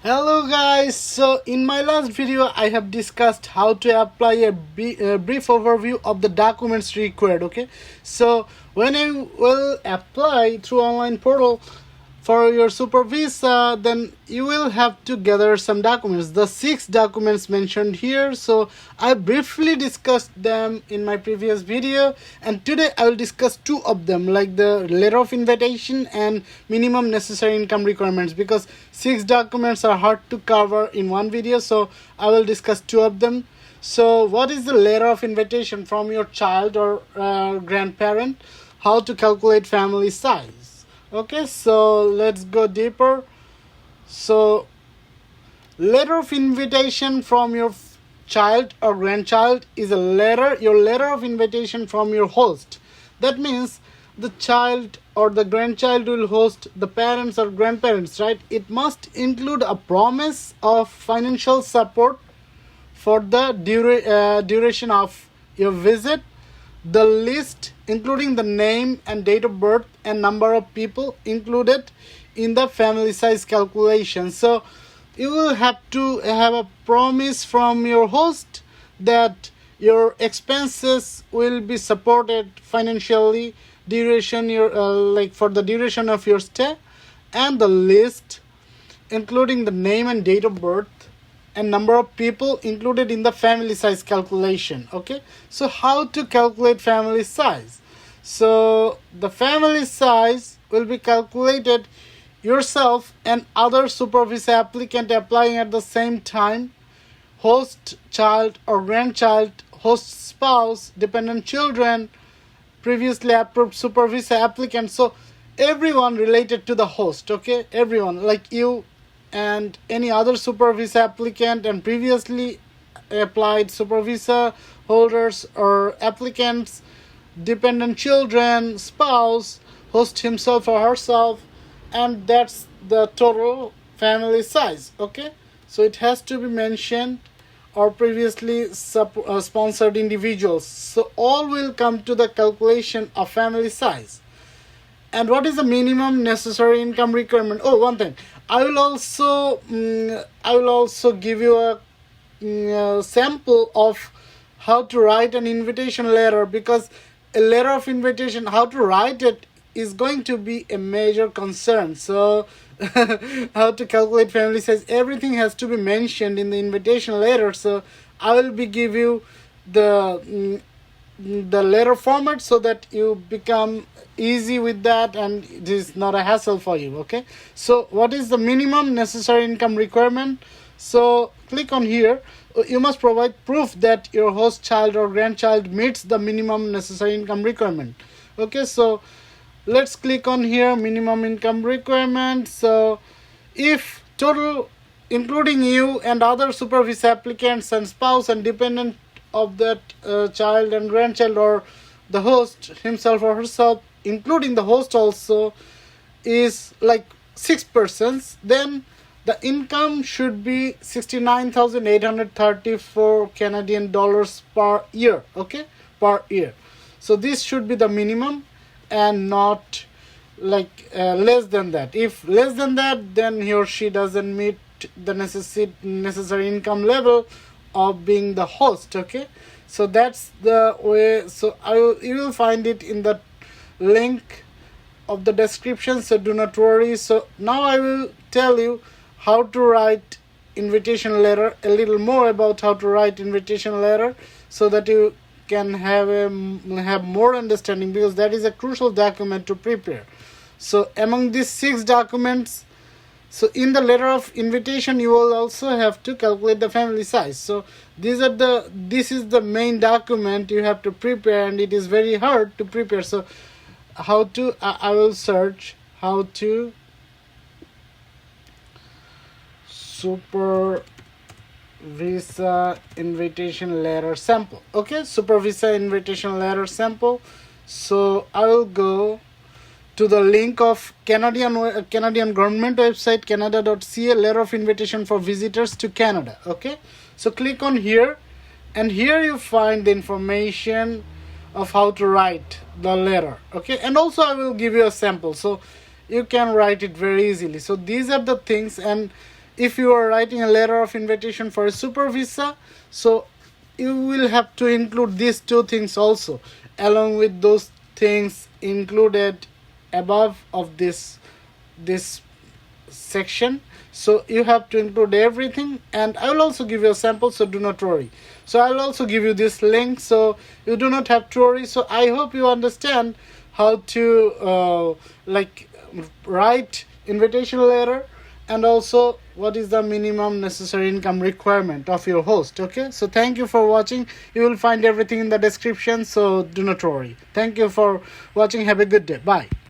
Hello guys, so in my last video I have discussed how to apply a brief overview of the documents required. Okay, so when you will apply through online portal for your super visa, then you will have to gather some documents, the 6 documents mentioned here. So I briefly discussed them in my previous video, and today I will discuss 2 of them, like the letter of invitation and minimum necessary income requirements, because 6 documents are hard to cover in one video, so I will discuss 2 of them. So what is the letter of invitation from your child or grandparent? How to calculate family size? Okay, so let's go deeper. So letter of invitation from your child or grandchild is your letter of invitation from your host. That means the child or the grandchild will host the parents or grandparents, right? It must include a promise of financial support for the duration of your visit. The list including the name and date of birth and number of people included in the family size calculation. So you will have to have a promise from your host that your expenses will be supported financially duration for the duration of your stay, and the list including the name and date of birth and number of people included in the family size calculation. Okay, so how to calculate family size? So the family size will be calculated yourself and other super visa applicant applying at the same time: host child or grandchild, host spouse, dependent children, previously approved super visa applicant. So everyone related to the host. Okay, everyone like you and any other super visa applicant and previously applied super visa holders or applicants, dependent children, spouse, host himself or herself, and that's the total family size. Okay, so it has to be mentioned, or previously sponsored individuals. So all will come to the calculation of family size. And what is the minimum necessary income requirement? Oh, one thing, I will also give you a sample of how to write an invitation letter, because a letter of invitation, how to write it is going to be a major concern. So how to calculate family size, everything has to be mentioned in the invitation letter. So I will be give you the letter format so that you become easy with that and it is not a hassle for you. Okay, so what is the minimum necessary income requirement? So click on here. You must provide proof that your host child or grandchild meets the minimum necessary income requirement. Okay, so let's click on here, minimum income requirement. So if total including you and other super visa applicants and spouse and dependent of that child and grandchild, or the host himself or herself including the host also, is like 6 persons, then the income should be 69,834 Canadian dollars per year. Okay, per year. So this should be the minimum and not like less than that. If less than that, then he or she doesn't meet the necessary income level of being the host. Okay, so that's the way. So you will find it in the link of the description, so do not worry. So now I will tell you how to write invitation letter, a little more about how to write invitation letter, so that you can have more understanding, because that is a crucial document to prepare. So among these 6 documents, so in the letter of invitation you will also have to calculate the family size. So this is the main document you have to prepare, and it is very hard to prepare. So how to I will search how to super visa invitation letter sample. Okay, super visa invitation letter sample. So I will go to the link of Canadian government website, canada.ca, letter of invitation for visitors to Canada. Okay, so click on here, and here you find the information of how to write the letter. Okay, and also I will give you a sample so you can write it very easily. So these are the things, and if you are writing a letter of invitation for a super visa, so you will have to include these two things also, along with those things included above of this section. So you have to include everything, and I will also give you a sample, so do not worry. So I will also give you this link, so you do not have to worry. So I hope you understand how to write invitation letter, and also what is the minimum necessary income requirement of your host. Okay, so thank you for watching. You will find everything in the description, so do not worry. Thank you for watching. Have a good day. Bye.